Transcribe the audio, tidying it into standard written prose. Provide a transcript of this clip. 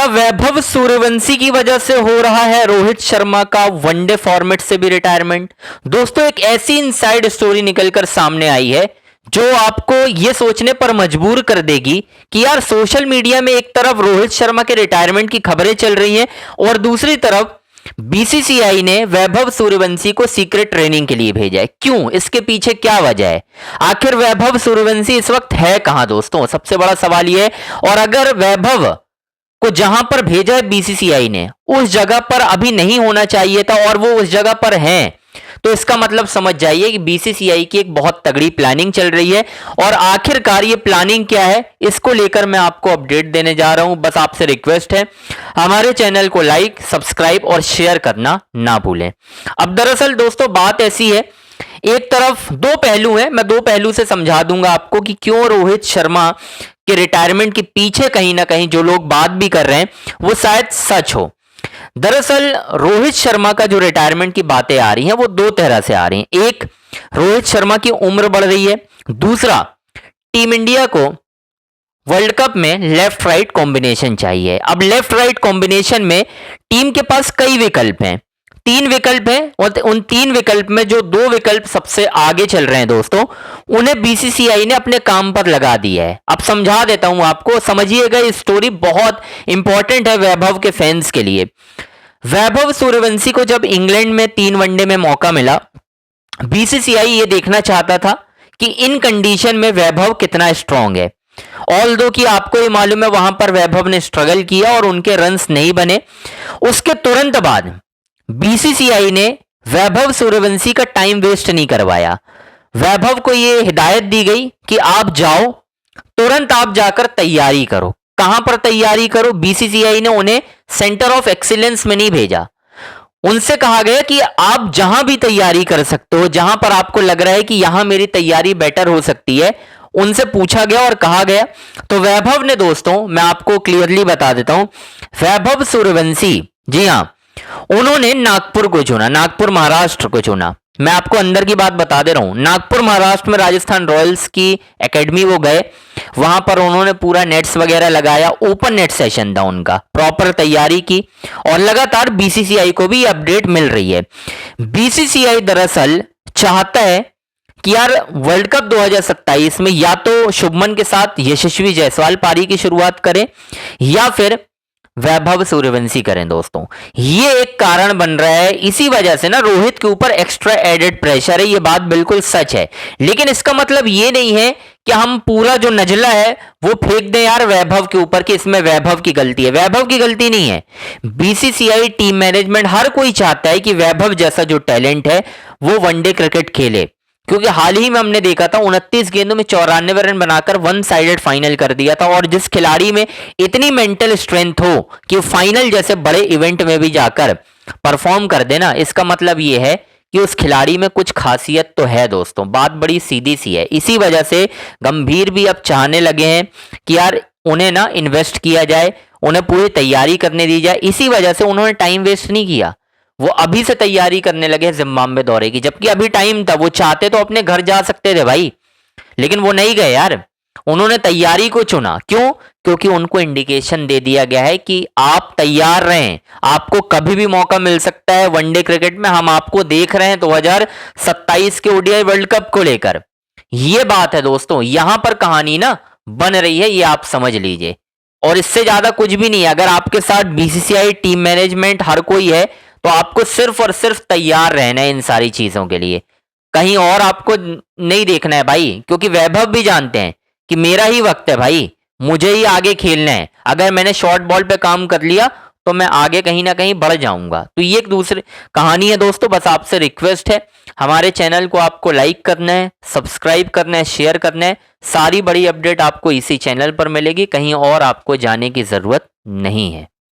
क्या वैभव सूर्यवंशी की वजह से हो रहा है रोहित शर्मा का वनडे फॉर्मेट से भी रिटायरमेंट? दोस्तों, एक ऐसी इनसाइड स्टोरी निकलकर सामने आई है जो आपको यह सोचने पर मजबूर कर देगी कि यार सोशल मीडिया में एक तरफ रोहित शर्मा के रिटायरमेंट की खबरें चल रही हैं और दूसरी तरफ बीसीसीआई ने वैभव सूर्यवंशी को सीक्रेट ट्रेनिंग के लिए भेजा है। क्यों? इसके पीछे क्या वजह है? आखिर वैभव सूर्यवंशी इस वक्त है कहां दोस्तों? सबसे बड़ा सवाल यह है। और अगर वैभव को जहां पर भेजा है बीसीसीआई ने उस जगह पर अभी नहीं होना चाहिए था और वो उस जगह पर हैं, तो इसका मतलब समझ जाइए कि बीसीसीआई की एक बहुत तगड़ी प्लानिंग चल रही है। और आखिरकार ये प्लानिंग क्या है, इसको लेकर मैं आपको अपडेट देने जा रहा हूं। बस आपसे रिक्वेस्ट है, हमारे चैनल को लाइक, सब्सक्राइब और शेयर करना ना भूलें। अब दरअसल दोस्तों बात ऐसी है, एक तरफ दो पहलू हैं, मैं दो पहलू से समझा दूंगा आपको कि क्यों रोहित शर्मा के रिटायरमेंट के पीछे कहीं ना कहीं जो लोग बात भी कर रहे हैं वो शायद सच हो। दरअसल रोहित शर्मा का जो रिटायरमेंट की बातें आ रही हैं वो दो तरह से आ रही हैं। एक, रोहित शर्मा की उम्र बढ़ रही है। दूसरा, टीम इंडिया को वर्ल्ड कप में लेफ्ट राइट कॉम्बिनेशन चाहिए। अब लेफ्ट राइट कॉम्बिनेशन में टीम के पास कई विकल्प हैं, तीन विकल्प हैं और उन तीन विकल्प में जो दो विकल्प सबसे आगे चल रहे हैं दोस्तों, उन्हें बीसीसीआई ने अपने काम पर लगा दिया है। अब समझा देता हूं आपको, समझिएगा, ये स्टोरी बहुत इंपॉर्टेंट है वैभव के फैंस के लिए। वैभव सूर्यवंशी को जब इंग्लैंड में 3 वनडे में मौका मिला, बीसीसीआई ये देखना चाहता था कि इन कंडीशन में वैभव कितना स्ट्रांग है। ऑल दो कि आपको ये मालूम है वहां पर वैभव ने स्ट्रगल किया और उनके रन्स नहीं बने। उसके तुरंत बाद बीसीसीआई ने वैभव सूर्यवंशी का टाइम वेस्ट नहीं करवाया। वैभव को यह हिदायत दी गई कि आप जाओ, तुरंत आप जाकर तैयारी करो। कहां पर तैयारी करो? बीसीसीआई ने उन्हें सेंटर ऑफ एक्सीलेंस में नहीं भेजा। उनसे कहा गया कि आप जहां भी तैयारी कर सकते हो, जहां पर आपको लग रहा है कि यहां मेरी तैयारी बेटर हो सकती है, उनसे पूछा गया और कहा गया। तो वैभव ने दोस्तों, मैं आपको क्लियरली बता देता हूं, वैभव सूर्यवंशी, जी हां, उन्होंने नागपुर को चुना, नागपुर महाराष्ट्र को चुना। मैं आपको अंदर की बात बता दे रहा हूं, नागपुर महाराष्ट्र में राजस्थान रॉयल्स की एकेडमी वो गए, वहां पर उन्होंने पूरा नेट्स वगैरह लगाया, ओपन नेट सेशन था उनका, प्रॉपर तैयारी की और लगातार बीसीसीआई को भी अपडेट मिल रही है। बीसीसीआई दरअसल चाहता है कि यार वर्ल्ड कप 2027 में या तो शुभमन के साथ यशस्वी जायसवाल पारी की शुरुआत करें या फिर वैभव सूर्यवंशी करें। दोस्तों, ये एक कारण बन रहा है, इसी वजह से ना रोहित के ऊपर एक्स्ट्रा एडेड प्रेशर है, ये बात बिल्कुल सच है। लेकिन इसका मतलब ये नहीं है कि हम पूरा जो नजला है वो फेंक दें यार वैभव के ऊपर कि इसमें वैभव की गलती है। वैभव की गलती नहीं है। बीसीसीआई, टीम मैनेजमेंट, हर कोई चाहता है कि वैभव जैसा जो टैलेंट है वो वनडे क्रिकेट खेले, क्योंकि हाल ही में हमने देखा था 29 गेंदों में 94 रन बनाकर वन साइडेड फाइनल कर दिया था। और जिस खिलाड़ी में इतनी मेंटल स्ट्रेंथ हो कि फाइनल जैसे बड़े इवेंट में भी जाकर परफॉर्म कर देना, इसका मतलब यह है कि उस खिलाड़ी में कुछ खासियत तो है। दोस्तों, बात बड़ी सीधी सी है। इसी वजह से गंभीर भी अब चाहने लगे हैं कि यार उन्हें ना इन्वेस्ट किया जाए, उन्हें पूरी तैयारी करने दी जाए। इसी वजह से उन्होंने टाइम वेस्ट नहीं किया, वो अभी से तैयारी करने लगे जिम्बाब्वे दौरे की, जबकि अभी टाइम था। वो चाहते तो अपने घर जा सकते थे भाई, लेकिन वो नहीं गए यार, उन्होंने तैयारी को चुना। क्यों? क्योंकि उनको इंडिकेशन दे दिया गया है कि आप तैयार रहें, आपको कभी भी मौका मिल सकता है वनडे क्रिकेट में, हम आपको देख रहे हैं 2027 के ओडीआई वर्ल्ड कप को लेकर। ये बात है दोस्तों, यहां पर कहानी ना बन रही है, ये आप समझ लीजिए। और इससे ज्यादा कुछ भी नहीं है। अगर आपके साथ बीसीसीआई, टीम मैनेजमेंट, हर कोई है, तो आपको सिर्फ और सिर्फ तैयार रहना है इन सारी चीजों के लिए, कहीं और आपको नहीं देखना है भाई। क्योंकि वैभव भी जानते हैं कि मेरा ही वक्त है भाई, मुझे ही आगे खेलना है। अगर मैंने शॉर्ट बॉल पे काम कर लिया तो मैं आगे कहीं ना कहीं बढ़ जाऊंगा। तो ये एक दूसरी कहानी है दोस्तों। बस आपसे रिक्वेस्ट है, हमारे चैनल को आपको लाइक करना है, सब्सक्राइब करना है, शेयर करना है। सारी बड़ी अपडेट आपको इसी चैनल पर मिलेगी, कहीं और आपको जाने की जरूरत नहीं है।